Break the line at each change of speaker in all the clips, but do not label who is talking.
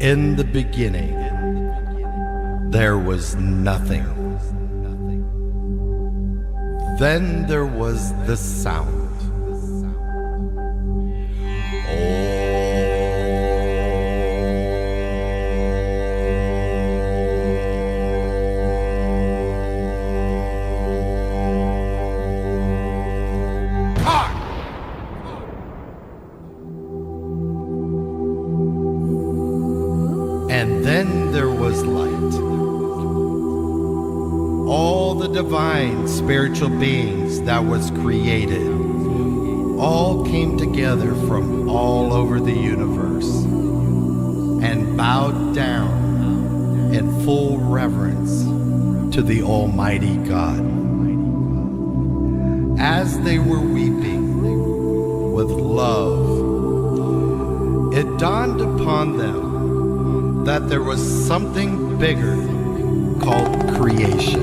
In the beginning, there was nothing. Then there was the sound. And then there was light. All the divine spiritual beings that was created all came together from all over the universe and bowed down in full reverence to the Almighty God. As they were weeping with love, it dawned upon them that there was something bigger called creation.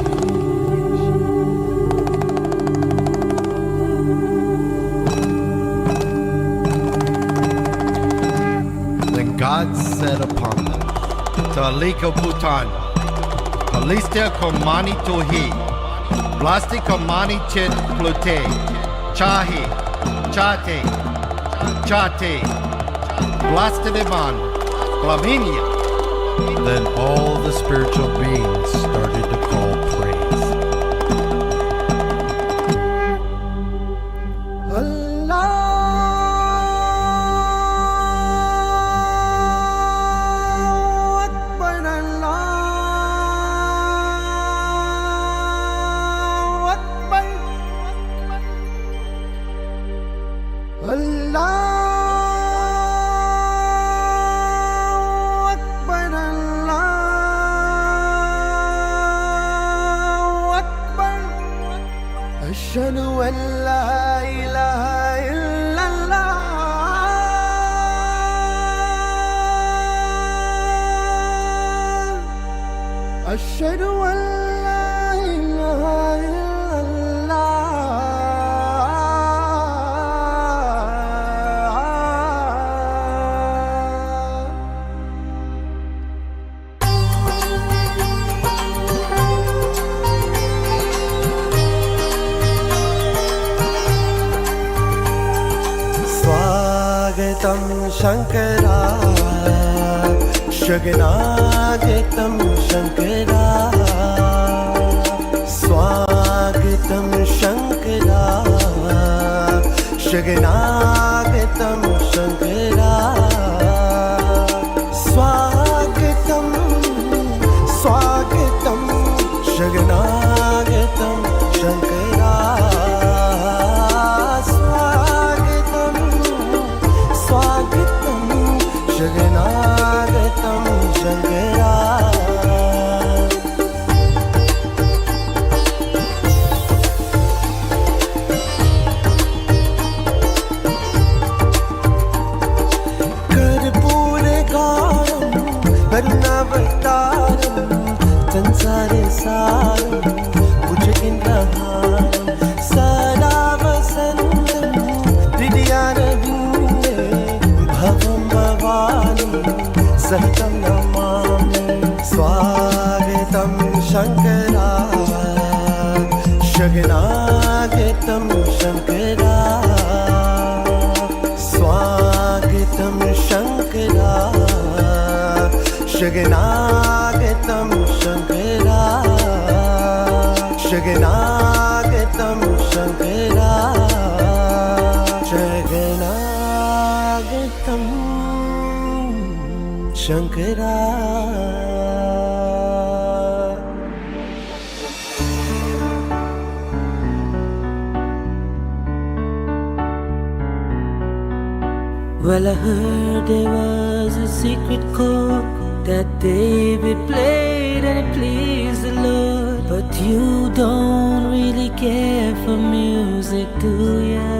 Then God said upon them, Taliko Putan, Palistia Komani Tohi, Blasti Komani Chit Plute, Chahi, Chate, Chate, Blastidiman, Flaminia. Then all the spiritual beings started to call praise.
Allahu Akbar, Allahu Akbar, Allah. أشهد أن لا إله إلا الله أشهد أن لا إله إلا Swagatam Shankara, Shaganagatam Shankara, Swagatam Shankara, Shaganagatam Shankara, Swagatam, Swagatam, Shaganagatam Shankara. Shaganagatam Shankara. Karpuragaram Varunavataram Sansare Saram Bhujagindraharam Sada Vasantam Hridyanavinde Bhavam Bhavani Sahitam Namami Swagatam Shankara Shaganagatam Shankara Swagatam Shankara Shaganagatam Shankara Shaganagatam Shankara Shaganagatam Shankara. Well, I heard there was a secret chord that David played and it pleased the Lord. But you don't really care for music, do ya?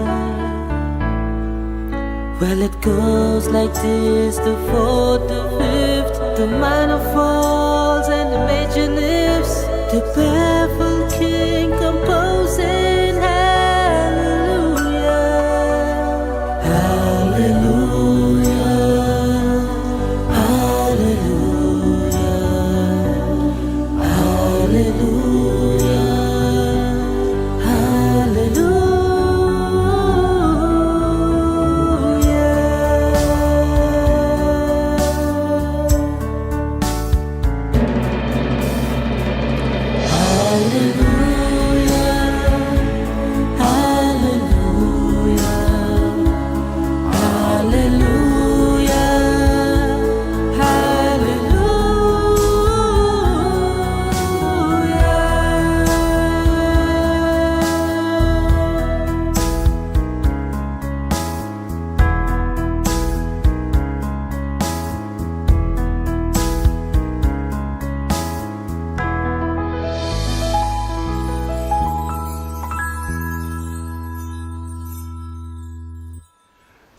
Well, it goes like this: the fourth, the fifth, the minor falls and the major lifts. The baffled king composing hallelujah, hallelujah, hallelujah.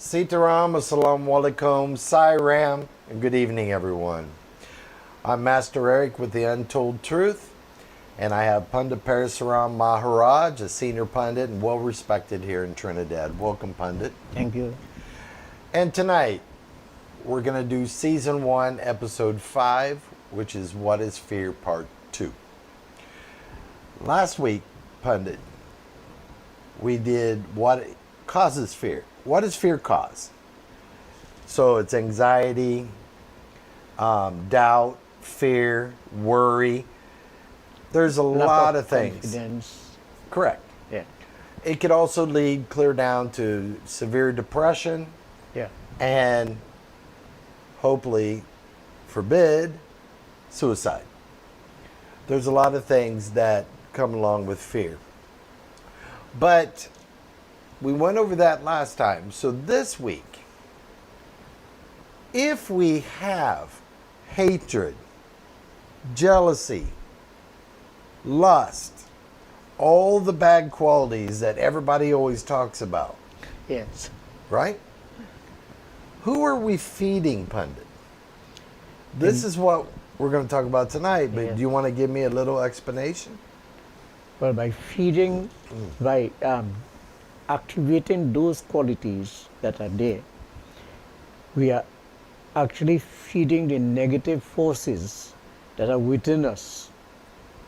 Sitaram, Assalamu Alaikum, Sairam, and good evening, everyone. I'm Master Eric with the Untold Truth, and I have Pundit Parasram Maharaj, a senior pundit and well respected here in Trinidad. Welcome, Pundit.
Thank you.
And tonight, we're going to do Season 1, Episode 5, which is What is Fear, Part 2. Last week, Pundit, we did what causes fear. What does fear cause? So it's anxiety, doubt, fear, worry. There's a lot of things.
Confidence.
Correct.
Yeah.
It could also lead clear down to severe depression
Yeah.
and hopefully, forbid, suicide. There's a lot of things that come along with fear. But we went over that last time. So this week, if we have hatred, jealousy, lust, all the bad qualities that everybody always talks about,
Yes.
right? Who are we feeding, Pundit? This is what we're going to talk about tonight, but
Yeah.
do you want to give me a little explanation?
Well, by feeding, by activating those qualities that are there, we are actually feeding the negative forces that are within us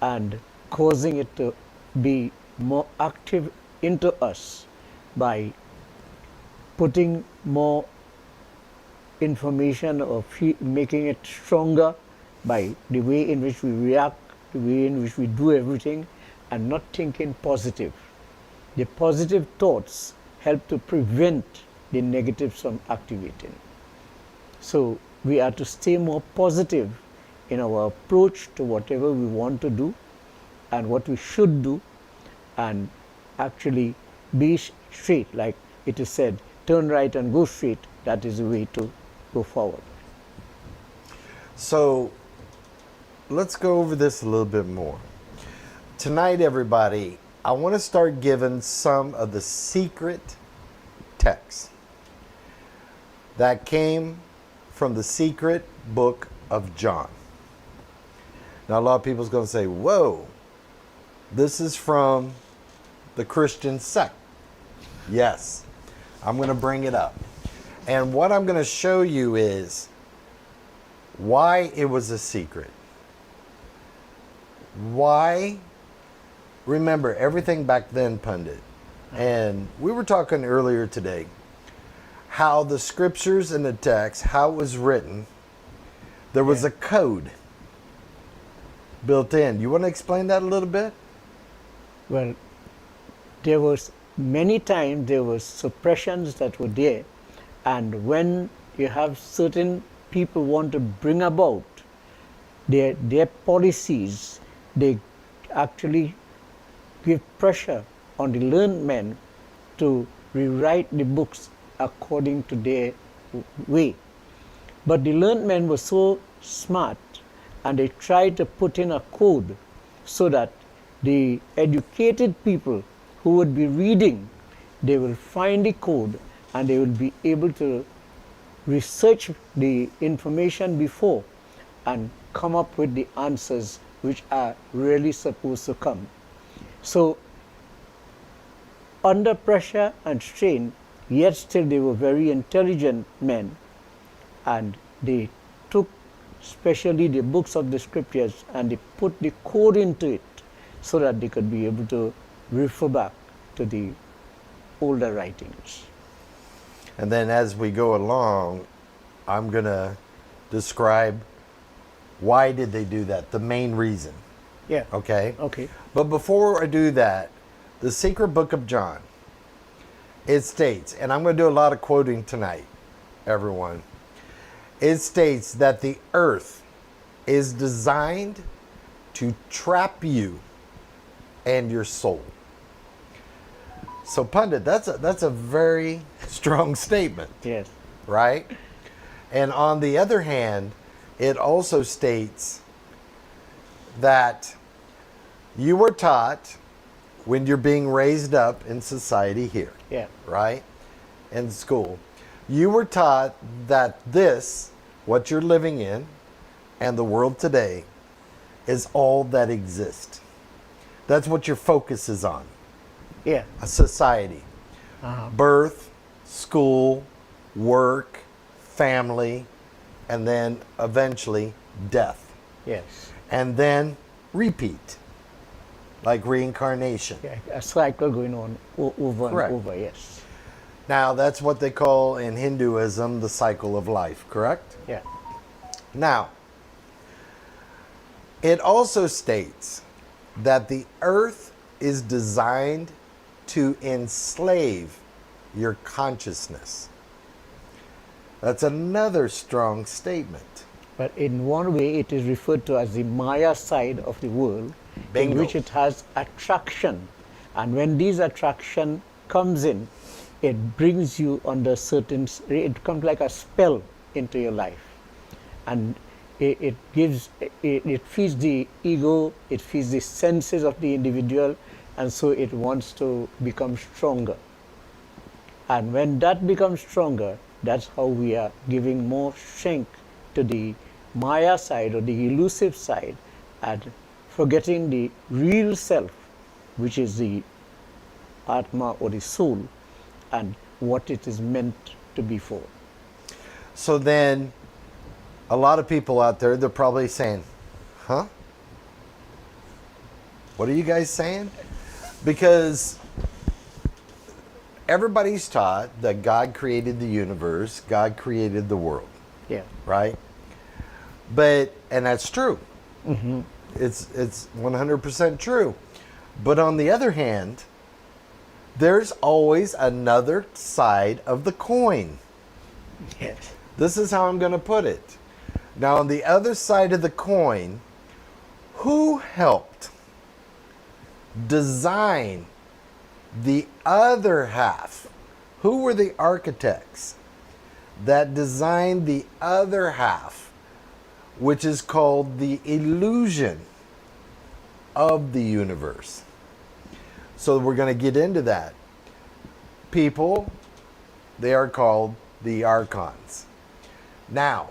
and causing it to be more active into us by putting more information or making it stronger by the way in which we react, the way in which we do everything, and not thinking positive. The positive thoughts help to prevent the negatives from activating. So we are to stay more positive in our approach to whatever we want to do and what we should do, and actually be straight, like it is said, turn right and go straight. That is the way to go forward.
So let's go over this a little bit more. Tonight, everybody, I want to start giving some of the secret texts that came from the secret book of John. Now, a lot of people's going to say, whoa, this is from the Christian sect. Yes, I'm going to bring it up. And what I'm going to show you is why it was a secret. Why? Remember, everything back then, Pundit. And we were talking earlier today how the scriptures and the text, how it was written, there was a code built in. You want to explain that a little bit?
Well, there was many times there was suppressions that were there, and when you have certain people want to bring about their policies, they actually give pressure on the learned men to rewrite the books according to their way. But the learned men were so smart, and they tried to put in a code so that the educated people who would be reading, they will find the code and they will be able to research the information before and come up with the answers which are really supposed to come. So, under pressure and strain, yet still they were very intelligent men, and they took especially the books of the scriptures and they put the code into it so that they could be able to refer back to the older writings.
And then as we go along, I'm going to describe why did they do that, the main reason.
Yeah.
Okay?
Okay.
But before I do that, the secret book of John, it states, and I'm going to do a lot of quoting tonight, everyone. It states that the earth is designed to trap you and your soul. So, Pundit, that's a very strong statement,
Yes.
right? And on the other hand, it also states that you were taught when you're being raised up in society here,
Yeah.
right? In school, You were taught that this, what you're living in, and the world today, is all that exists. That's what your focus is on.
Yeah.
A society. Birth, school, work, family, and then eventually death.
Yes.
And then repeat, like reincarnation.
Yeah. A cycle going on over
Correct.
and over. Yes.
Now, that's what they call in Hinduism the cycle of life, correct?
Yeah.
Now, it also states that the earth is designed to enslave your consciousness. That's another strong statement.
But in one way, it is referred to as the Maya side of the world,
Bingo.
in which it has attraction. And when this attraction comes in, it brings you under certain, it comes like a spell into your life. And it feeds the ego, it feeds the senses of the individual, and so it wants to become stronger. And when that becomes stronger, that's how we are giving more strength to the Maya side or the elusive side and forgetting the real self, which is the Atma or the soul, and what it is meant to be for.
So then, a lot of people out there, they're probably saying, huh? What are you guys saying? Because everybody's taught that God created the universe, God created the world,
Yeah.
right? But, and that's true. It's 100% true. But on the other hand, there's always another side of the coin.
Yes.
This is how I'm going to put it. Now, on the other side of the coin, who helped design the other half? Who were the architects that designed the other half, which is called the illusion of the universe? So we're going to get into that. People, they are called the ARCHONS. Now,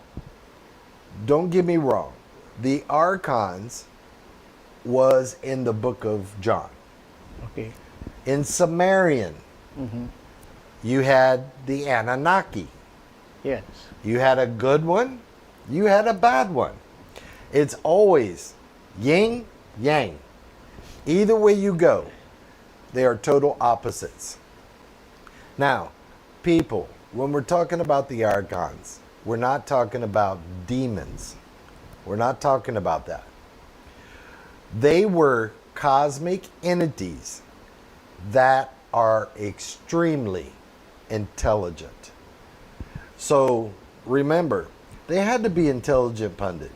don't get me wrong. The ARCHONS was in the book of John.
Okay.
In Sumerian, you had the Anunnaki.
Yes.
You had a good one, you had a bad one. It's always yin, yang. Either way you go, they are total opposites. Now, people, when we're talking about the Archons, we're not talking about demons. We're not talking about that. They were cosmic entities that are extremely intelligent. So remember, they had to be intelligent, Pundit.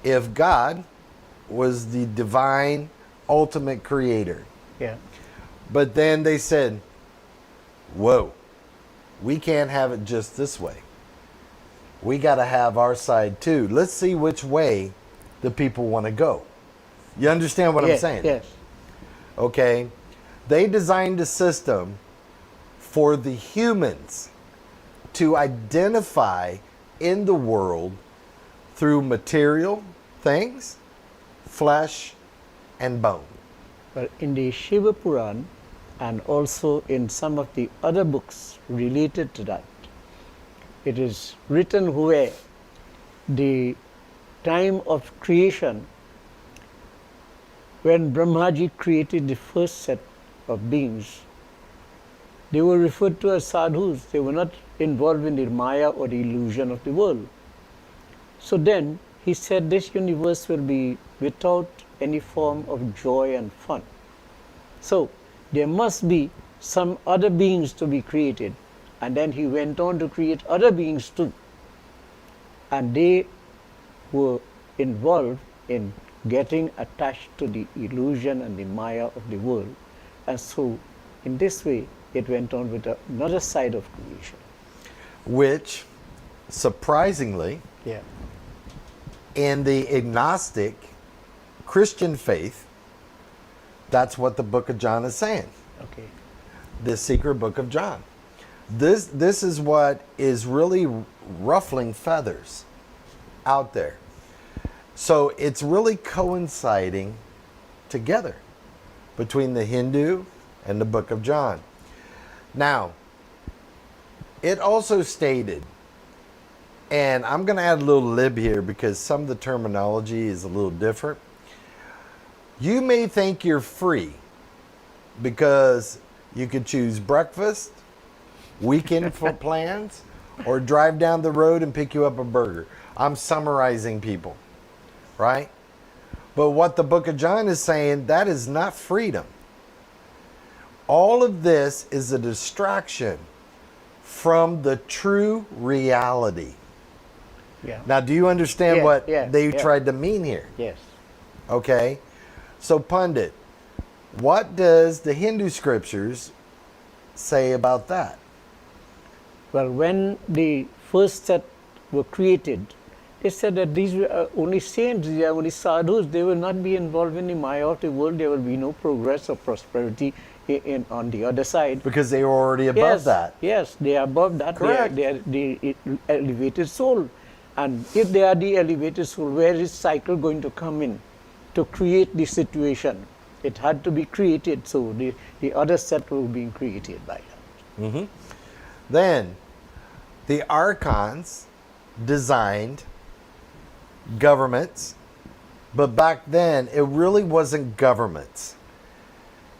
If God was the divine ultimate creator,
Yeah.
but then they said, whoa, we can't have it just this way. We got to have our side too. Let's see which way the people want to go. You understand what I'm saying?
Yes.
Okay. They designed a system for the humans to identify in the world through material things, flesh, and bone.
But in the Shiva Puran and also in some of the other books related to that, it is written where the time of creation, when Brahmaji created the first set of beings, they were referred to as sadhus. They were not involved in the maya or the illusion of the world. So then he said this universe will be without any form of joy and fun. So there must be some other beings to be created. And then he went on to create other beings too. And they were involved in getting attached to the illusion and the maya of the world. And so in this way, it went on with another side of creation.
Which, surprisingly,
Yeah.
in the agnostic Christian faith, that's what the book of John is saying.
Okay.
The secret book of John. This is what is really ruffling feathers out there. So it's really coinciding together between the Hindu and the Book of John. Now, it also stated, and I'm going to add a little lib here because some of the terminology is a little different. You may think you're free because you could choose breakfast, weekend plans, or drive down the road and pick you up a burger. I'm summarizing people, right? But what the Book of John is saying, that is not freedom. All of this is a distraction from the true reality.
Yeah.
Now, do you understand what they
yeah.
tried to mean here?
Yes.
Okay. So, Pundit, what does the Hindu scriptures say about that?
Well, when the first set were created, they said that these were only saints, they are only sadhus, they will not be involved in the Maya of the world, there will be no progress or prosperity on the other side.
Because they were already above that.
Yes, they are above that.
Correct.
They are the elevated soul. And if they are the elevated soul, where is cycle going to come in to create the situation? It had to be created, so the other set were being created by that.
Mm-hmm. Then, the archons designed governments, but back then it really wasn't governments.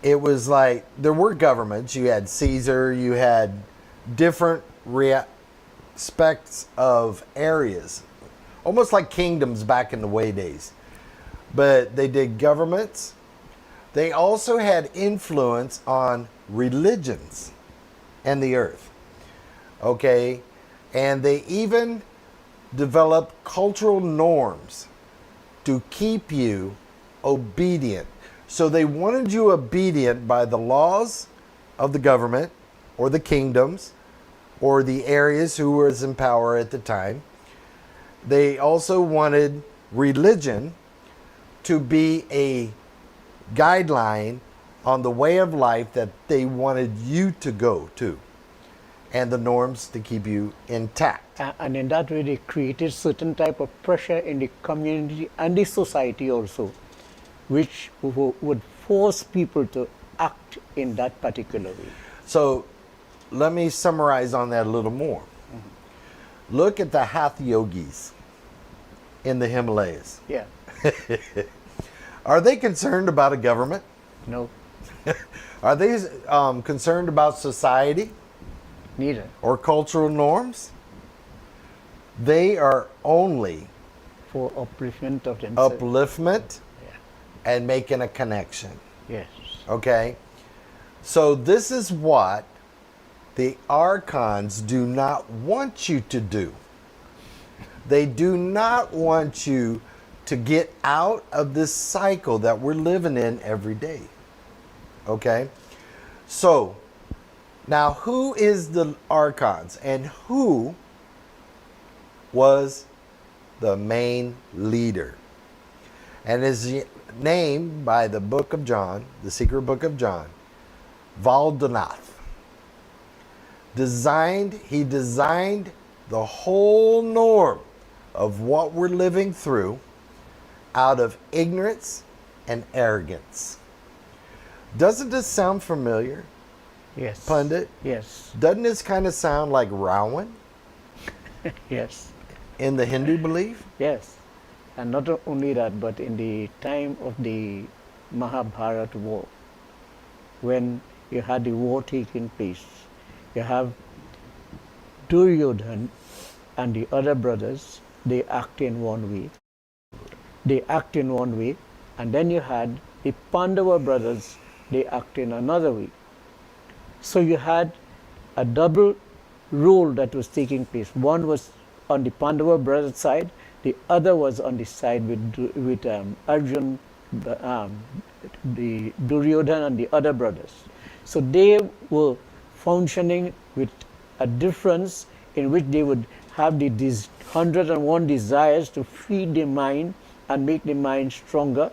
It was like, there were governments. You had Caesar, you had different aspects of areas, almost like kingdoms back in the way days. But they did governments. They also had influence on religions and the earth. Okay? And they even developed cultural norms to keep you obedient. So they wanted you obedient by the laws of the government or the kingdoms or the areas who was in power at the time. They also wanted religion to be a guideline on the way of life that they wanted you to go to, and the norms to keep you intact.
And in that way, they created certain type of pressure in the community and the society also, which would force people to act in that particular way.
So let me summarize on that a little more. Mm-hmm. Look at the Hatha yogis in the Himalayas.
Yeah.
Are they concerned about a government?
No.
Are they concerned about society?
Neither.
Or cultural norms? They are only
for upliftment of themselves.
Upliftment and making a connection.
Yes.
Okay? So this is what the archons do not want you to do. They do not want you to get out of this cycle that we're living in every day. Okay? So, now who is the archons and who was the main leader? And is named by the Book of John, the secret Book of John, Valdanath. He designed the whole norm of what we're living through out of ignorance and arrogance. Doesn't this sound familiar?
Yes.
Pundit?
Yes.
Doesn't this kind of sound like Rawan?
Yes.
In the Hindu belief?
Yes. And not only that, but in the time of the Mahabharata war, when you had the war taking place, you have Duryodhan and the other brothers, they act in one way. And then you had the Pandava brothers, they act in another way. So you had a double role that was taking place. One was on the Pandava brothers' side, the other was on the side with Arjun, the Duryodhan and the other brothers. So they were functioning with a difference in which they would have these 101 desires to feed the mind and make the mind stronger.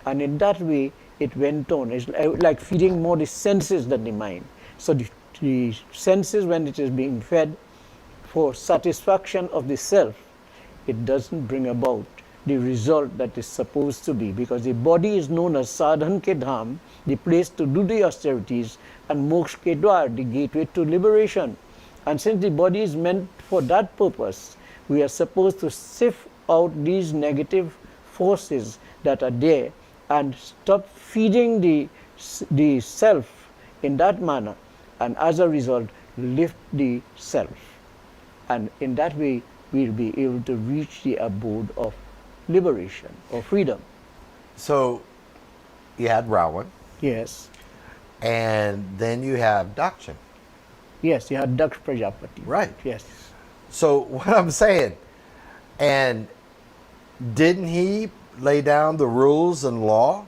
And in that way, it went on. It's like feeding more the senses than the mind. So the the senses, when it is being fed for satisfaction of the self, it doesn't bring about the result that is supposed to be, because the body is known as sadhan ke dham, the place to do the austerities, and moksha ke dwar, the gateway to liberation. And since the body is meant for that purpose, we are supposed to sift out these negative forces that are there and stop feeding the self in that manner, and as a result lift the self, and in that way we'll be able to reach the abode of liberation or freedom.
So you had Rawan,
Yes,
and then you have Dakshin.
yes, you had Daksh Prajapati.
Right.
Yes,
So what I'm saying, and didn't he lay down the rules and law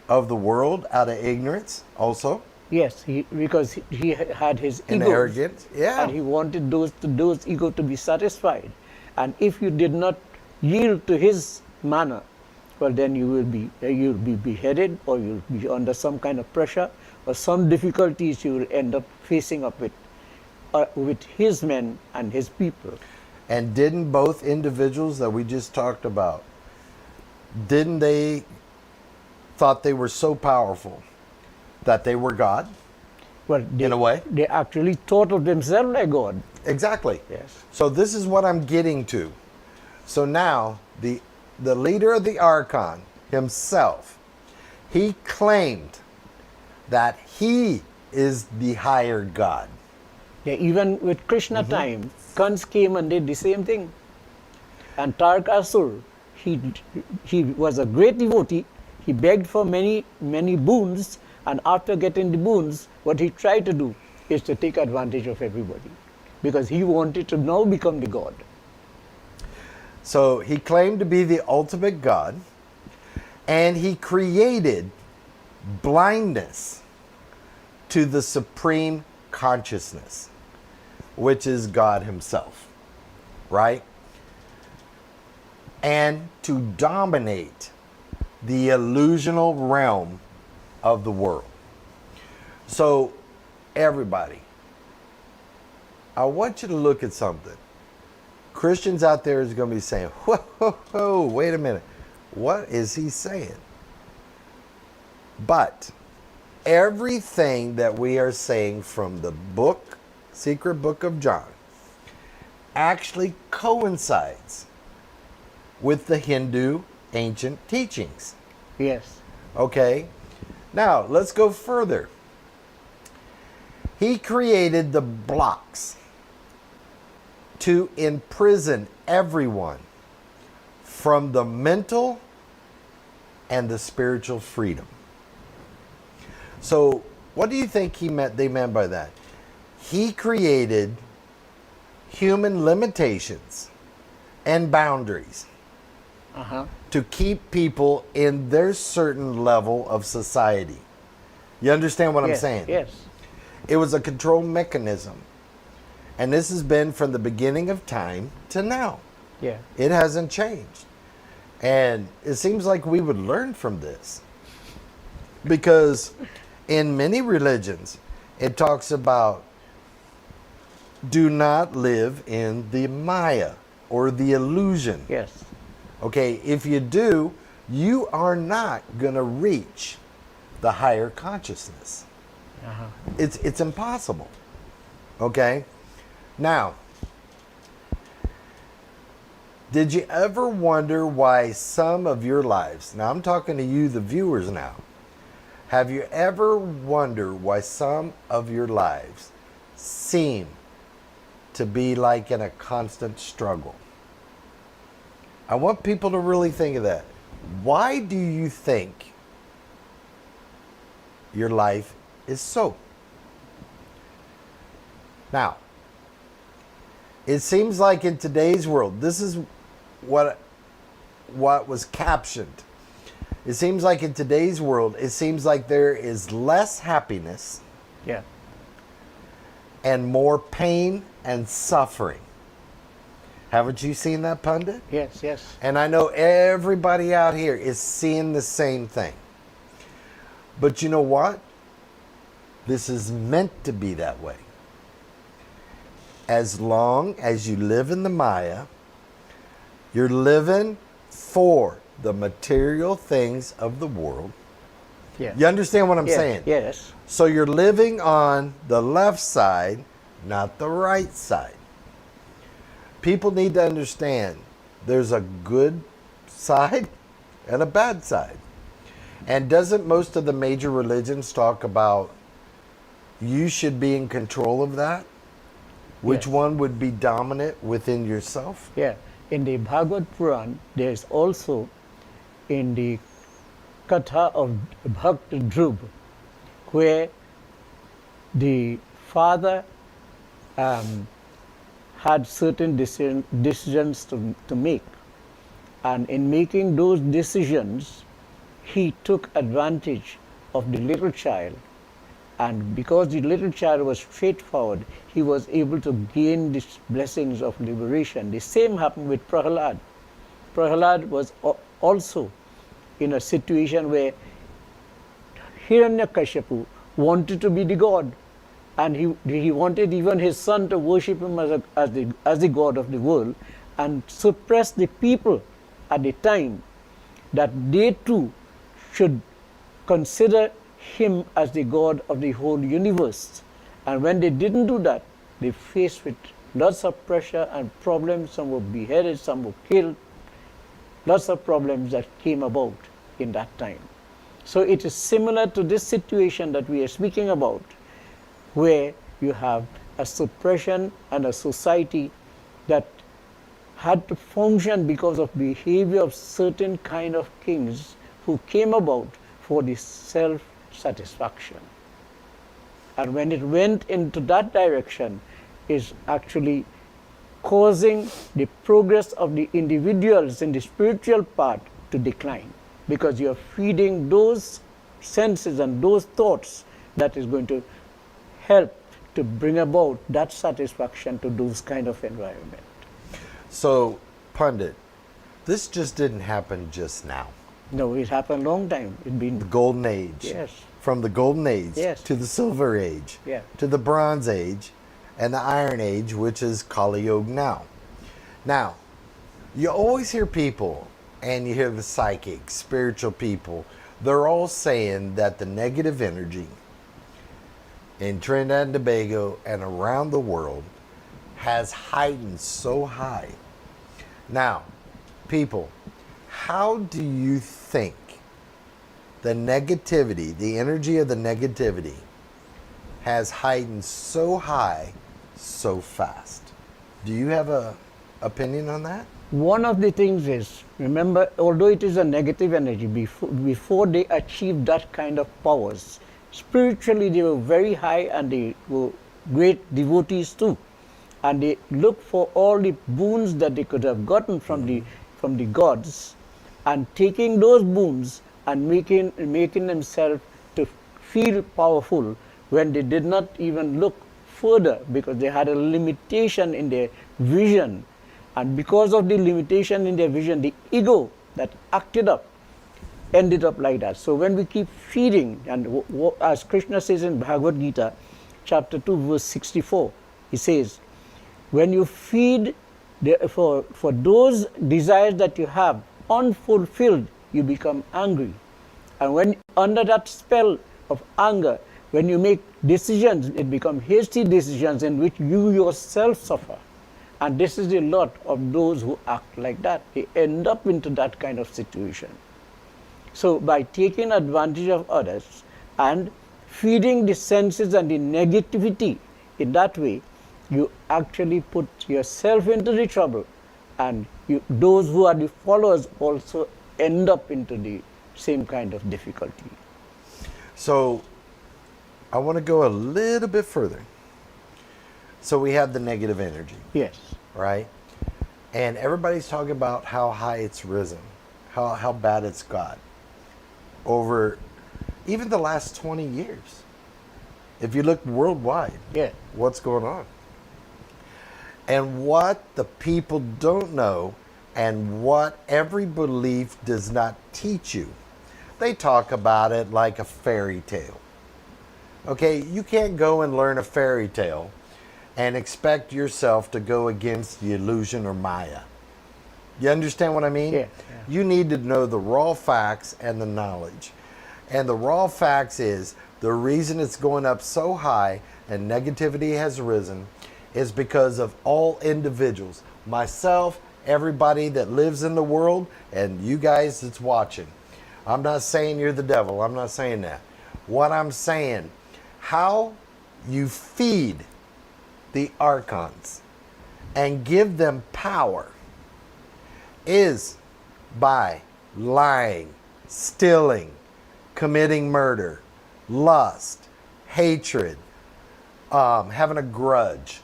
of the world out of ignorance also?
yes, because he had his
And
ego,
arrogance? Yeah.
and he wanted those ego to be satisfied. And if you did not yield to his manner, well, then you'll be beheaded, or you'll be under some kind of pressure, or some difficulties you will end up facing up with his men and his people.
And didn't both individuals that we just talked about, didn't they thought they were so powerful that they were God?
Well,
In a way.
they actually thought of themselves like God.
Exactly.
Yes.
So this is what I'm getting to. So now the leader of the Archon himself, he claimed that he is the higher God.
Yeah, even with Krishna time, Kans came and did the same thing. And Tarakasur, he was a great devotee. He begged for many boons, and after getting the boons, what he tried to do is to take advantage of everybody, because he wanted to now become the God.
So he claimed to be the ultimate God, and he created blindness to the supreme consciousness, which is God himself, right? And to dominate the illusional realm of the world. So everybody, I want you to look at something. Christians out there is going to be saying, whoa, whoa, whoa, wait a minute. What is he saying? But everything that we are saying from the book, Secret Book of John, actually coincides with the Hindu ancient teachings.
Yes.
Okay? Now, let's go further. He created the blocks to imprison everyone from the mental and the spiritual freedom. So, what do you think they meant by that? He created human limitations and boundaries to keep people in their certain level of society. You understand what I'm saying?
Yes.
It was a control mechanism. And this has been from the beginning of time to now.
Yeah.
It hasn't changed. And it seems like we would learn from this. Because in many religions, it talks about do not live in the Maya or the illusion.
Yes.
Okay, if you do, you are not going to reach the higher consciousness. It's impossible. Okay? Now, did you ever wonder why some of your lives, now I'm talking to you, the viewers now, have you ever wondered why some of your lives seem to be like in a constant struggle? I want people to really think of that. Why do you think your life is so? Now, it seems like in today's world, this is what was captioned. It seems like in today's world, it seems like there is less happiness
Yeah.
and more pain and suffering. Haven't you seen that, Pundit?
Yes, yes.
And I know everybody out here is seeing the same thing. But you know what? This is meant to be that way. As long as you live in the Maya, you're living for the material things of the world.
Yes.
You understand what I'm
Yes,
saying?
Yes.
So you're living on the left side, not the right side. People need to understand there's a good side and a bad side. And doesn't most of the major religions talk about you should be in control of that? Which
Yes.
one would be dominant within yourself?
Yeah. In the Bhagavad Puran, there is also in the Katha of Bhakt Dhruv, where the father had certain decisions to make. And in making those decisions, he took advantage of the little child. And because the little child was straightforward, he was able to gain these blessings of liberation. The same happened with Prahalad. Prahalad was also in a situation where Hiranyakashipu wanted to be the god, and he wanted even his son to worship him as the god of the world, and suppress the people at the time that they too should consider him as the god of the whole universe. And when they didn't do that, they faced with lots of pressure and problems. Some were beheaded, some were killed. Lots of problems that came about in that time. So it is similar to this situation that we are speaking about, where you have a suppression and a society that had to function because of behavior of certain kind of kings who came about for the self-satisfaction. And when it went into that direction, is actually causing the progress of the individuals in the spiritual part to decline, because you are feeding those senses and those thoughts that is going to help to bring about that satisfaction to those kind of environment.
So, Pundit, this just didn't happen just now.
No, it happened long time. It's been
The Golden Age.
Yes.
From the Golden Age
Yes.
to the Silver Age,
Yeah.
to the Bronze Age, and the Iron Age, which is Kali Yuga now. Now, you always hear people, and you hear the psychic, spiritual people, they're all saying that the negative energy in Trinidad and Tobago and around the world has heightened so high. Now, people, how do you think the negativity, the energy of the negativity, has heightened so high so fast? Do you have a opinion on that?
One of the things is, remember, although it is a negative energy, before they achieved that kind of powers, spiritually they were very high and they were great devotees too. And they looked for all the boons that they could have gotten from the gods, and taking those boons and making themselves to feel powerful when they did not even look further, because they had a limitation in their vision. And because of the limitation in their vision, the ego that acted up ended up like that. So when we keep feeding, and as Krishna says in Bhagavad Gita, chapter 2, verse 64, he says, when you feed for those desires that you have unfulfilled, you become angry. And when under that spell of anger, when you make decisions, it becomes hasty decisions in which you yourself suffer. And this is the lot of those who act like that. They end up into that kind of situation. So by taking advantage of others and feeding the senses and the negativity in that way, you actually put yourself into the trouble, and those who are the followers also end up into the same kind of difficulty.
So I want to go a little bit further. So we have the negative energy,
Yes.
right? And everybody's talking about how high it's risen, how bad it's got over even the last 20 years. If you look worldwide,
Yeah.
what's going on? And what the people don't know, and what every belief does not teach you, they talk about it like a fairy tale. Okay, you can't go and learn a fairy tale and expect yourself to go against the illusion or Maya. You understand what I mean?
Yeah, yeah.
You need to know the raw facts and the knowledge. And the raw facts is the reason it's going up so high and negativity has risen is because of all individuals, myself, everybody that lives in the world, and you guys that's watching. I'm not saying you're the devil. I'm not saying that. What I'm saying, how you feed the archons and give them power is by lying, stealing, committing murder, lust, hatred, having a grudge,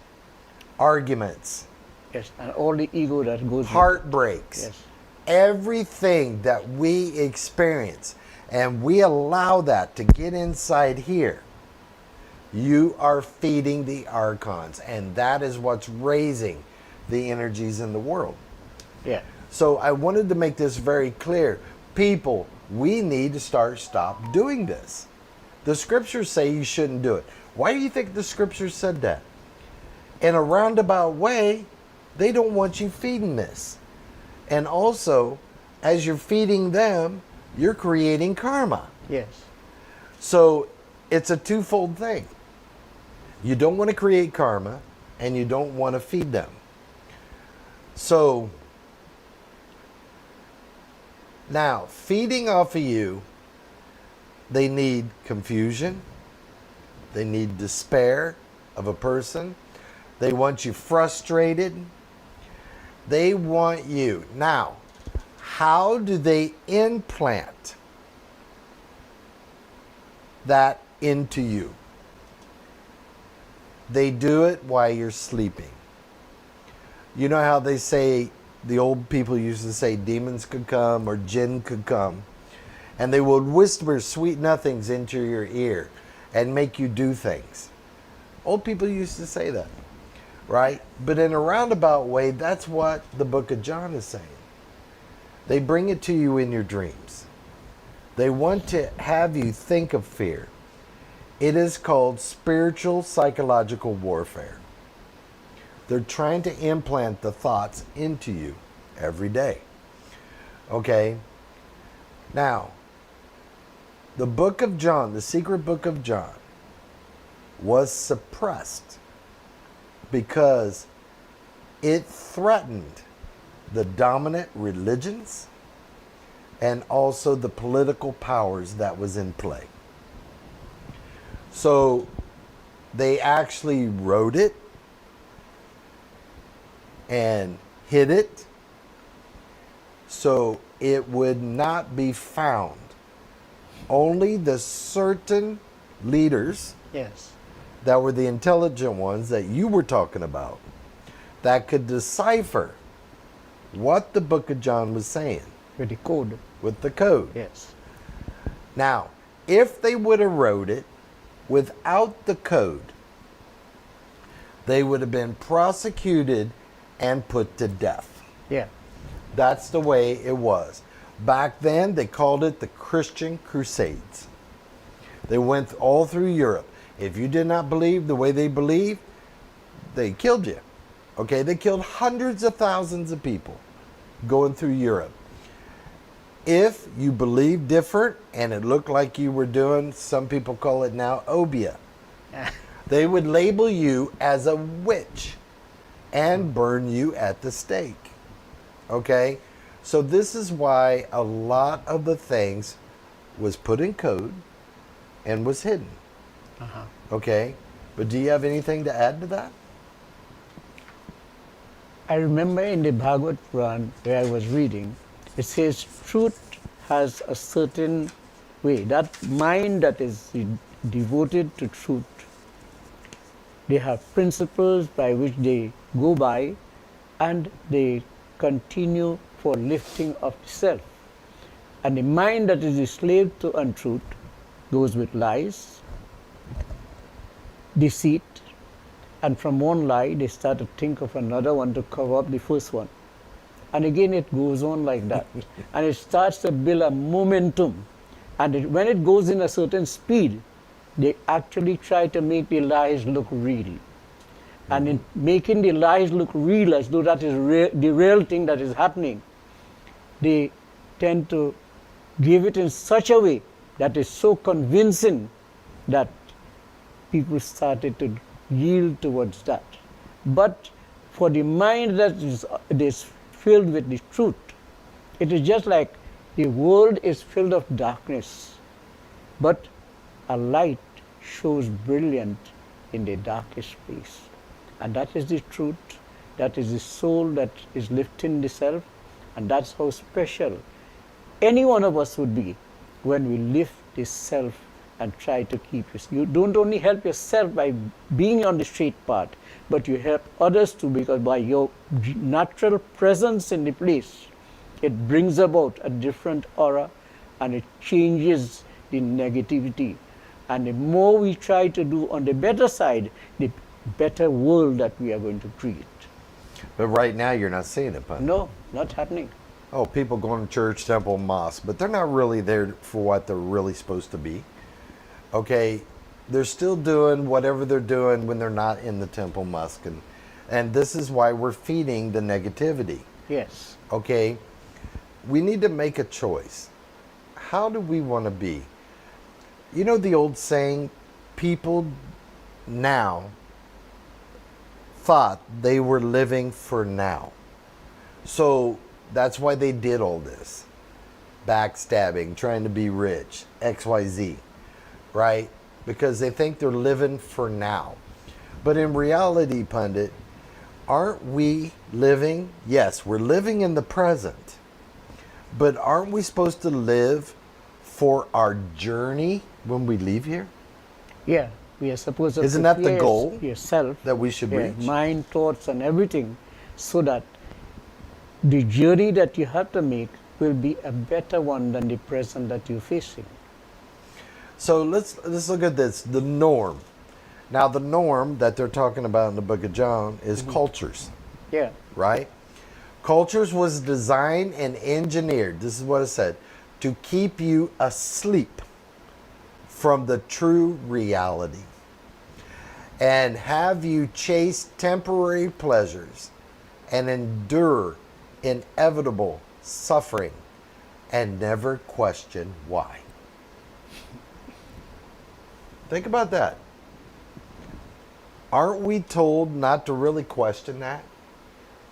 arguments,
Yes, and all the ego that goes with
heartbreaks,
Yes.
everything that we experience, and we allow that to get inside here, you are feeding the archons, and that is what's raising the energies in the world.
it. Yeah.
So I wanted to make this very clear. People, we need to stop doing this. The scriptures say you shouldn't do it. Why do you think the scriptures said that? In a roundabout way, they don't want you feeding this. And also, as you're feeding them, you're creating karma.
Yes.
So it's a twofold thing. You don't want to create karma, and you don't want to feed them. So now, feeding off of you, they need confusion. They need despair of a person. They want you frustrated. They want you. Now, how do they implant that into you? They do it while you're sleeping. You know how they say, the old people used to say demons could come or jinn could come, and they would whisper sweet nothings into your ear and make you do things. Old people used to say that, right? But in a roundabout way, that's what the book of John is saying. They bring it to you in your dreams. They want to have you think of fear. It is called spiritual psychological warfare. They're trying to implant the thoughts into you every day. Okay? Now, the book of John, the secret book of John, was suppressed because it threatened the dominant religions and also the political powers that was in play. So they actually wrote it and hid it so it would not be found. Only the certain leaders
Yes.
that were the intelligent ones that you were talking about that could decipher what the book of John was saying
With the code.
with the code.
Yes.
Now, if they would have wrote it without the code, they would have been prosecuted and put to death.
Yeah.
That's the way it was. Back then, they called it the Christian Crusades. They went all through Europe. If you did not believe the way they believed, they killed you. Okay, they killed hundreds of thousands of people going through Europe. If you believed different and it looked like you were doing, some people call it now, obia, they would label you as a witch and burn you at the stake. Okay? So this is why a lot of the things was put in code and was hidden. Okay? But do you have anything to add to that?
I remember in the Bhagavad Puran where I was reading, it says truth has a certain way. That mind that is devoted to truth, they have principles by which they go by and they continue for lifting of the self. And the mind that is a slave to untruth goes with lies, deceit, and from one lie they start to think of another one to cover up the first one. And again it goes on like that. And it starts to build a momentum. And when it goes in a certain speed, they actually try to make the lies look real. And in making the lies look real as though that is the real thing that is happening, they tend to give it in such a way that is so convincing that people started to yield towards that. But for the mind that is filled with the truth, it is just like the world is filled of darkness, but a light shows brilliant in the darkest place. And that is the truth, that is the soul that is lifting the self, and that's how special any one of us would be when we lift the self and try to keep it. You don't only help yourself by being on the straight path, but you help others too, because by your natural presence in the place, it brings about a different aura and it changes the negativity. And the more we try to do on the better side, the better world that we are going to create.
But right now you're not seeing it, Pundit.
No, not happening.
Oh, people going to church, temple, mosque, but they're not really there for what they're really supposed to be. Okay, they're still doing whatever they're doing when they're not in the temple, mosque, and this is why we're feeding the negativity.
Yes.
Okay, we need to make a choice. How do we want to be? You know the old saying, people now thought they were living for now. So that's why they did all this. Backstabbing, trying to be rich, XYZ, right? Because they think they're living for now. But in reality, Pundit, aren't we living? Yes, we're living in the present. But aren't we supposed to live for our journey when we leave here?
Yeah, we are supposed to
Isn't that the
prepare
goal
yourself,
that we should reach?
mind, thoughts, and everything, so that the journey that you have to make will be a better one than the present that you're facing.
So let's look at this, the norm. Now the norm that they're talking about in the book of John is cultures,
Yeah.
right? Cultures was designed and engineered, this is what it said, to keep you asleep from the true reality and have you chase temporary pleasures and endure inevitable suffering and never question why. Think about that. Aren't we told not to really question that?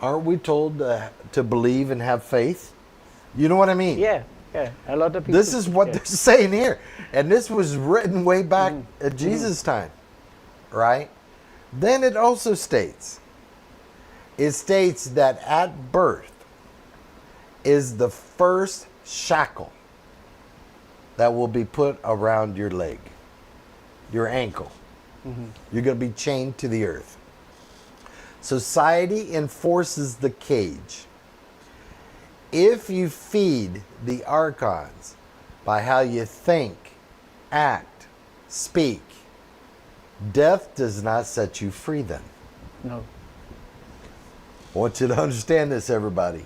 Aren't we told to believe and have faith? You know what I mean?
Yeah, yeah. A lot of people.
This is what
yeah.
they're saying here. And this was written way back at Jesus' time, right? Then it also states, that at birth is the first shackle that will be put around your leg, your ankle. You're going to be chained to the earth. Society enforces the cage. If you feed the archons by how you think, act, speak, death does not set you free then.
No.
I want you to understand this, everybody.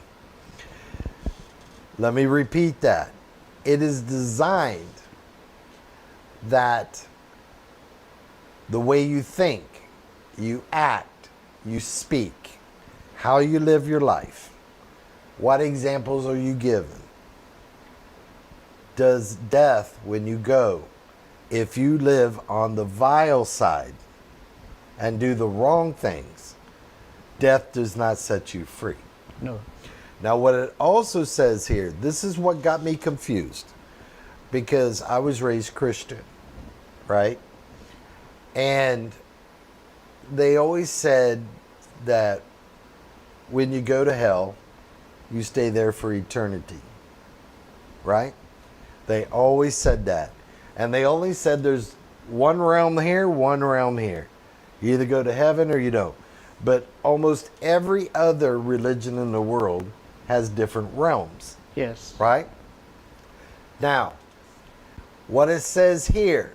Let me repeat that. It is designed that the way you think, you act, you speak, how you live your life, what examples are you given? Does death, when you go, if you live on the vile side and do the wrong things, death does not set you free.
No.
Now, what it also says here, this is what got me confused, because I was raised Christian, right? And they always said that when you go to hell, you stay there for eternity, right? They always said that. And they only said there's one realm here, one realm here. You either go to heaven or you don't. But almost every other religion in the world has different realms.
Yes.
Right? Now, what it says here,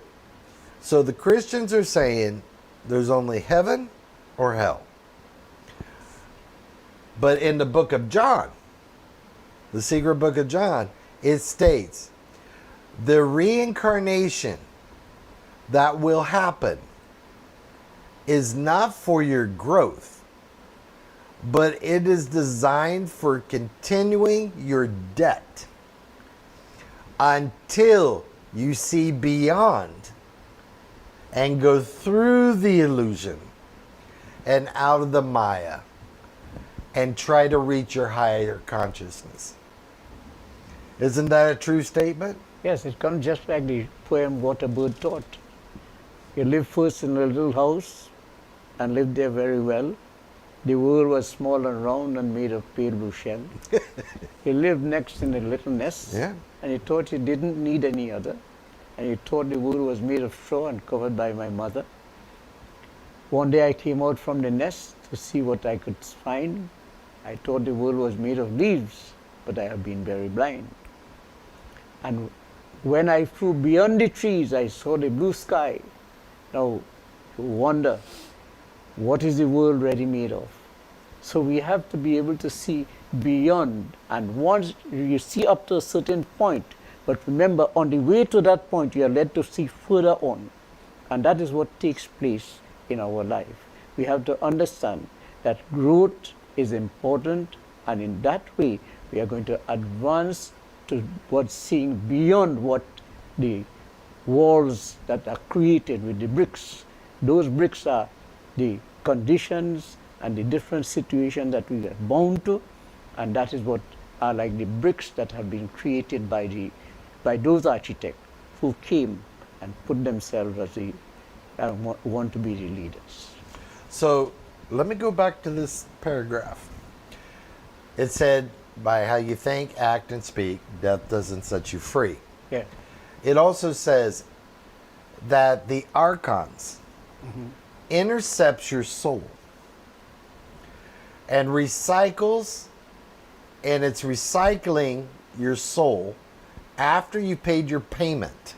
so the Christians are saying there's only heaven or hell. But in the book of John, the secret book of John, it states the reincarnation that will happen is not for your growth, but it is designed for continuing your debt until you see beyond and go through the illusion and out of the Maya and try to reach your higher consciousness. Isn't that a true statement?
Yes, it comes just like the poem What a Bird Taught. You lived first in a little house and lived there very well. The world was small and round and made of pale blue shell. He lived next in a little nest,
Yeah.
and he thought he didn't need any other. And he thought the world was made of straw and covered by my mother. One day I came out from the nest to see what I could find. I thought the world was made of leaves, but I have been very blind. And when I flew beyond the trees, I saw the blue sky. Now, you wonder, what is the world really made of? So we have to be able to see beyond. And once you see up to a certain point, but remember, on the way to that point, you are led to see further on. And that is what takes place in our life. We have to understand that growth is important, and in that way, we are going to advance towards seeing beyond what the walls that are created with the bricks. Those bricks are the conditions and the different situations that we are bound to, and that is what are like the bricks that have been created by those architects who came and put themselves as the want to be the leaders.
So let me go back to this paragraph. It said, by how you think, act, and speak, death doesn't set you free.
Yeah.
It also says that the archons intercepts your soul and recycles, and it's recycling your soul after you paid your payment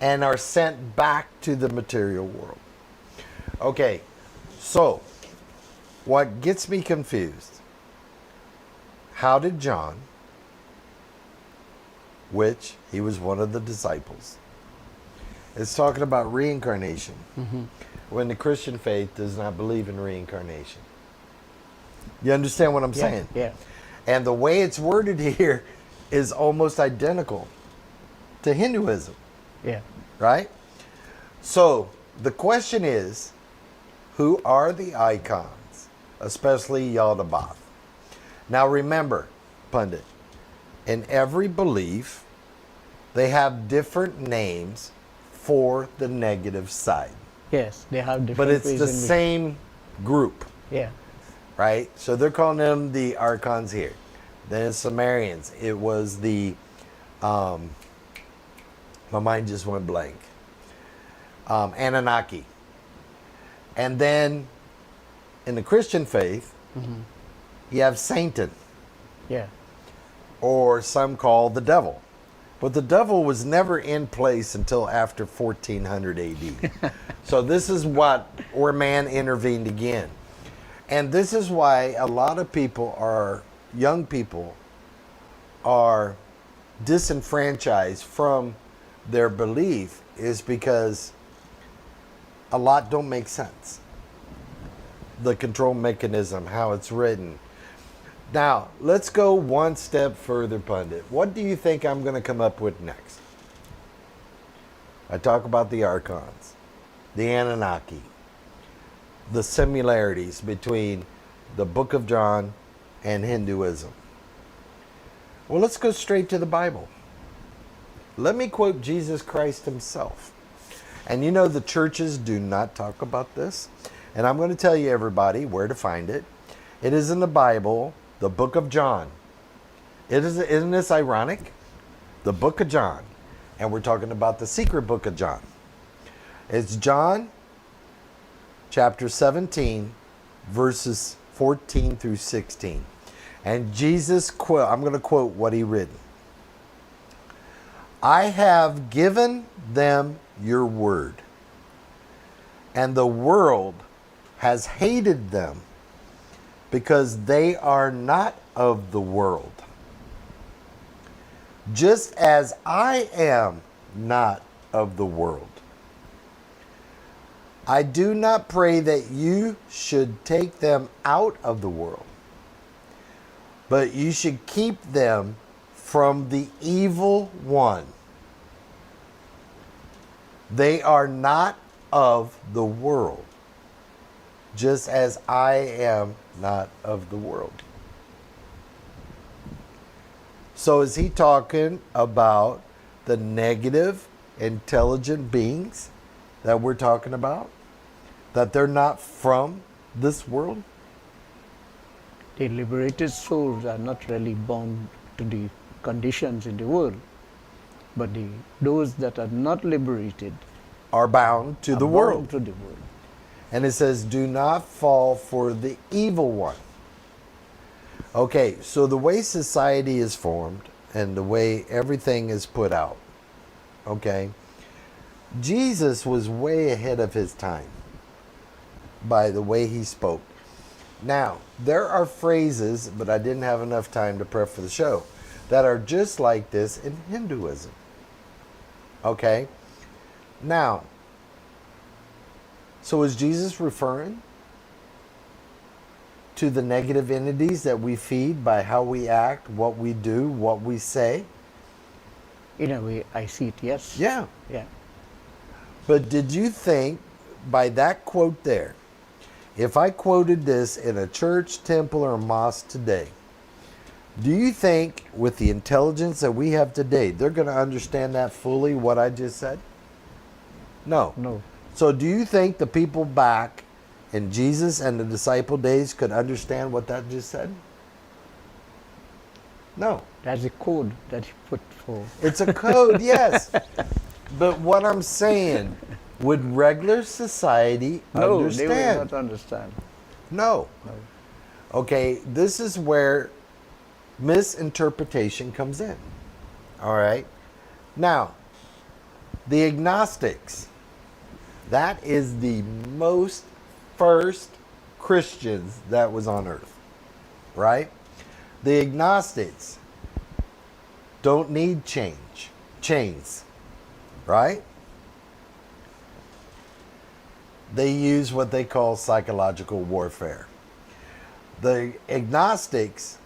and are sent back to the material world. Okay, so what gets me confused, how did John, which he was one of the disciples, is talking about reincarnation when the Christian faith does not believe in reincarnation? You understand what I'm saying?
Yeah.
And the way it's worded here is almost identical to Hinduism,
Yeah.
right? So the question is, who are the icons, especially Yaldabaoth? Now remember, Pundit, in every belief, they have different names for the negative side.
Yes, they have different
But it's
ways
the
in which-
same group,
Yeah.
right? So they're calling them the Archons here. Then Sumerians, it was the, my mind just went blank, Anunnaki. And then in the Christian faith, you have Satan,
Yeah.
or some call the devil. But the devil was never in place until after 1400 AD. So this is where man intervened again. And this is why a lot of people young people are disenfranchised from their belief, is because a lot don't make sense. The control mechanism, how it's written. Now, let's go one step further, Pundit. What do you think I'm going to come up with next? I talk about the Archons, the Anunnaki, the similarities between the Book of John and Hinduism. Well, let's go straight to the Bible. Let me quote Jesus Christ himself. And you know the churches do not talk about this. And I'm going to tell you, everybody, where to find it. It is in the Bible, the Book of John. Isn't this ironic? The Book of John. And we're talking about the secret Book of John. It's John chapter 17, verses 14 through 16. And Jesus I'm going to quote what he written. I have given them your word, and the world has hated them because they are not of the world, just as I am not of the world. I do not pray that you should take them out of the world, but you should keep them from the evil one. They are not of the world, just as I am not of the world. So is he talking about the negative, intelligent beings that we're talking about? That they're not from this world?
The liberated souls are not really bound to the conditions in the world, but those that are not liberated
Are bound to
are
the
bound
world.
to the world.
And it says, do not fall for the evil one. Okay, so the way society is formed and the way everything is put out, okay, Jesus was way ahead of his time by the way he spoke. Now, there are phrases, but I didn't have enough time to prep for the show, that are just like this in Hinduism. Okay? Now, so is Jesus referring to the negative entities that we feed by how we act, what we do, what we say?
In a way, I see it, yes.
Yeah.
Yeah.
But did you think by that quote there, if I quoted this in a church, temple, or mosque today, do you think with the intelligence that we have today, they're going to understand that fully, what I just said? No.
No.
So do you think the people back in Jesus and the disciple days could understand what that just said? No.
That's a code that he put for.
It's a code, yes. But what I'm saying, would regular society
No,
understand?
they will not understand.
No. Okay, this is where misinterpretation comes in. All right. Now, the agnostics, that is the most first Christians that was on earth. Right? The agnostics don't need chains. Right? They use what they call psychological warfare. The Gnostics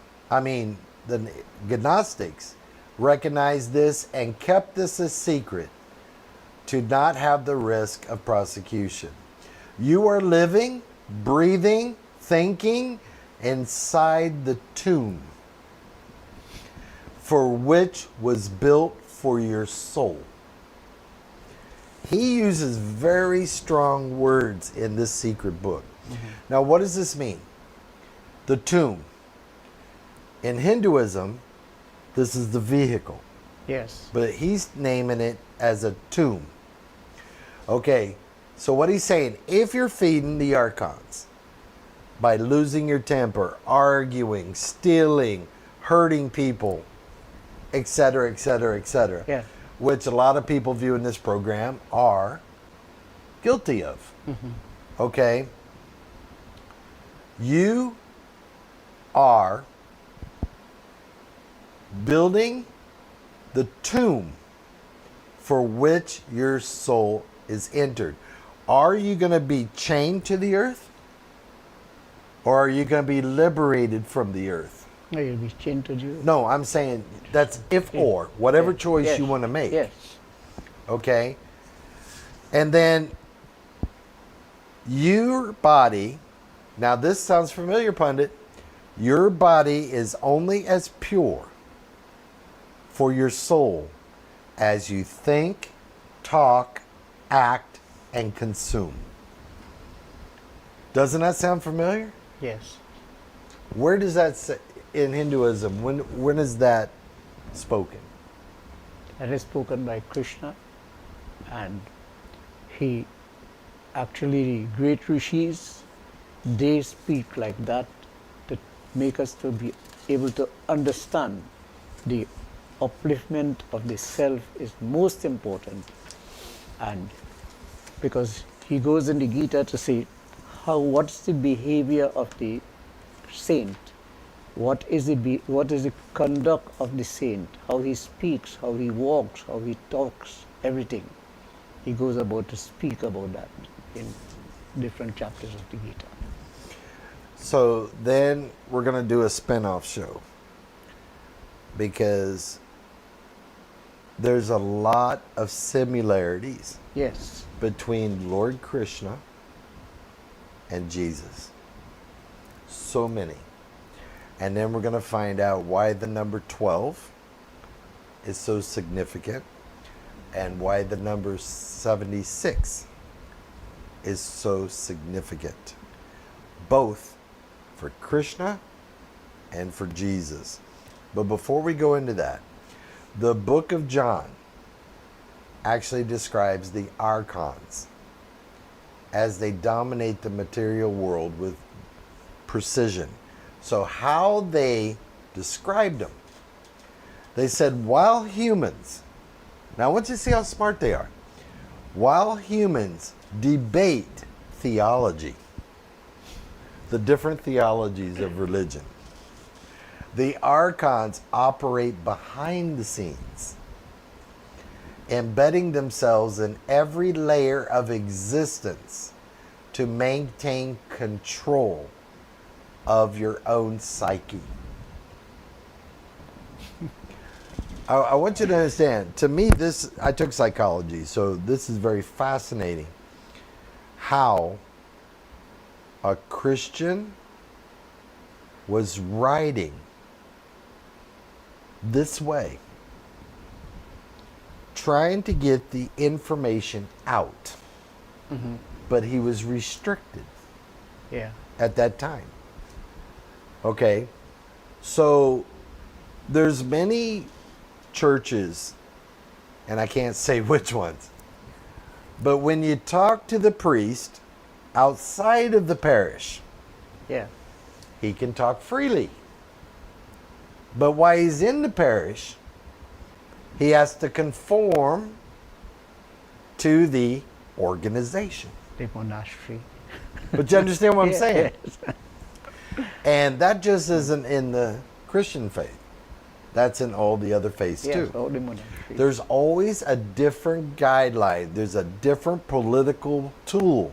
recognized this and kept this a secret to not have the risk of prosecution. You are living, breathing, thinking inside the tomb for which was built for your soul. He uses very strong words in this secret book. Mm-hmm. Now, what does this mean? The tomb. In Hinduism, this is the vehicle.
Yes.
But he's naming it as a tomb. Okay, so what he's saying, if you're feeding the archons by losing your temper, arguing, stealing, hurting people, etc., etc., etc.,
Yeah.
which a lot of people viewing this program are guilty of. Mm-hmm. Okay? You are building the tomb for which your soul is entered. Are you going to be chained to the earth? Or are you going to be liberated from the earth?
No, you'll be chained to you.
No, I'm saying that's if or, whatever
Yeah.
choice
Yes.
you want to make.
Yes.
Okay? And then your body, now this sounds familiar, Pundit. Your body is only as pure for your soul as you think, talk, act, and consume. Doesn't that sound familiar?
Yes.
Where does that say in Hinduism? When is that spoken?
That is spoken by Krishna, and he actually, the great rishis, they speak like that to make us to be able to understand the upliftment of the self is most important. And because he goes in the Gita to say what's the behavior of the saint, what is the conduct of the saint, how he speaks, how he walks, how he talks, everything. He goes about to speak about that in different chapters of the Gita.
So then we're going to do a spin-off show because there's a lot of similarities
Yes.
between Lord Krishna and Jesus. So many. And then we're going to find out why the number 12 is so significant and why the number 76 is so significant. Both for Krishna and for Jesus. But before we go into that, the book of John actually describes the ARCHONS as they dominate the material world with precision. So how they described them, they said, while humans, now I want you to see how smart they are, while humans debate theology, the different theologies of religion, the archons operate behind the scenes, embedding themselves in every layer of existence to maintain control of your own psyche. I want you to understand, to me, I took psychology, so this is very fascinating how a Christian was writing this way, trying to get the information out, but he was restricted
Yeah.
at that time. Okay, so there's many churches, and I can't say which ones, but when you talk to the priest outside of the parish,
Yeah.
he can talk freely. But while he's in the parish, he has to conform to the organization.
The monastery.
But you understand what I'm saying?
Yes.
And that just isn't in the Christian faith. That's in all the other faiths
Yes,
too.
all the monasteries.
There's always a different guideline. There's a different political tool.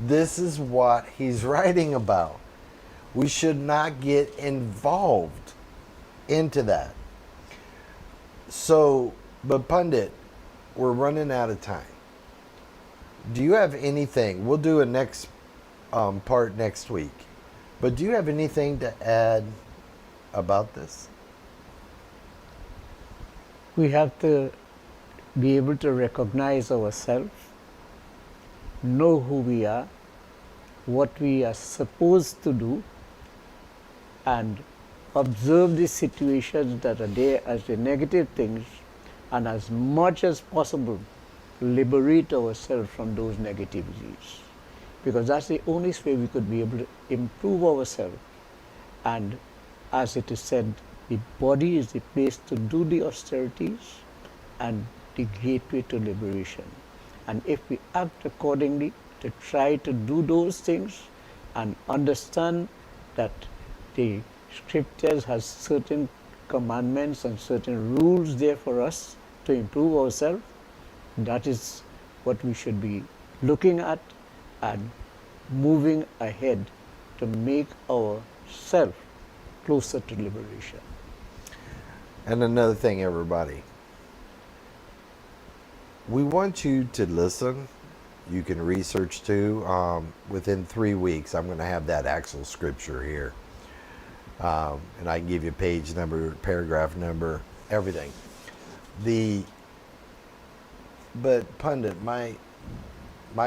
This is what he's writing about. We should not get involved into that. So, but Pundit, we're running out of time. Do you have anything? We'll do a next part next week. But do you have anything to add about this?
We have to be able to recognize ourselves, know who we are, what we are supposed to do, and observe the situations that are there as the negative things, and as much as possible liberate ourselves from those negativities, because that's the only way we could be able to improve ourselves. And as it is said, the body is the place to do the austerities and the gateway to liberation. And if we act accordingly to try to do those things and understand that the scriptures has certain commandments and certain rules there for us to improve ourselves, that is what we should be looking at and moving ahead to make ourselves closer to liberation.
And another thing, everybody, we want you to listen. You can research too. Within 3 weeks, I'm going to have that actual scripture here. And I can give you page number, paragraph number, everything. But Pundit, my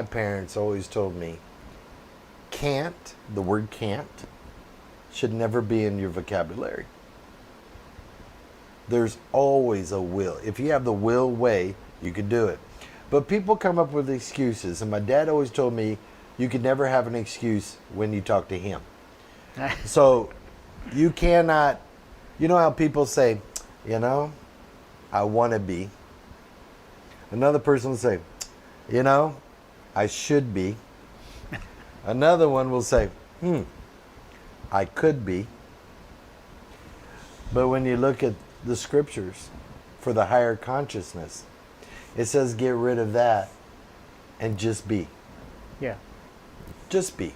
parents always told me, can't, the word can't, should never be in your vocabulary. There's always a will. If you have the will way, you can do it. But people come up with excuses, and my dad always told me, you can never have an excuse when you talk to him. So you cannot, you know how people say, I want to be. Another person will say, I should be. Another one will say, I could be. But when you look at the scriptures for the higher consciousness, it says get rid of that and just be.
Yeah.
Just be.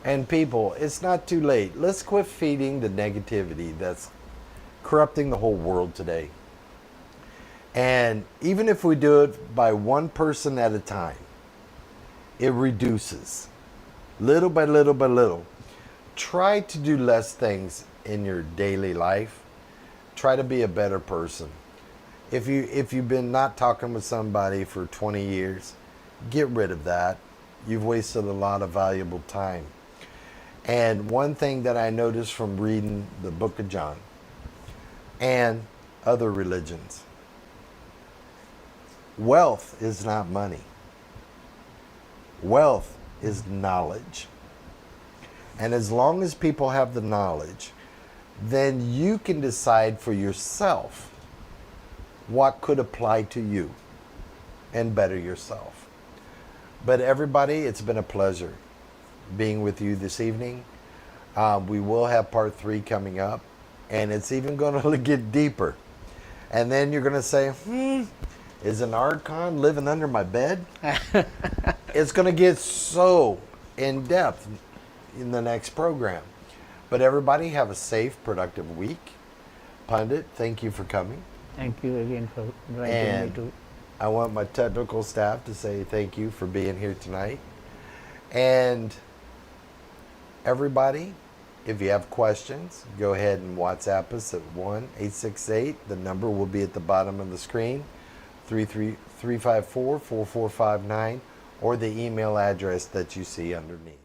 And people, it's not too late. Let's quit feeding the negativity that's corrupting the whole world today. And even if we do it by one person at a time, it reduces little by little by little. Try to do less things in your daily life. Try to be a better person. If you've been not talking with somebody for 20 years, get rid of that. You've wasted a lot of valuable time. And one thing that I noticed from reading the book of John and other religions, wealth is not money. Wealth is knowledge. And as long as people have the knowledge, then you can decide for yourself what could apply to you and better yourself. But everybody, it's been a pleasure being with you this evening. We will have part 3 coming up, and it's even going to get deeper. And then you're going to say, is an Archon living under my bed? It's going to get so in depth in the next program. But everybody have a safe, productive week. Pundit, thank you for coming.
Thank you again for inviting
And
me to.
I want my technical staff to say thank you for being here tonight. And everybody, if you have questions, go ahead and WhatsApp us at 1-868. The number will be at the bottom of the screen, 354-4459, or the email address that you see underneath.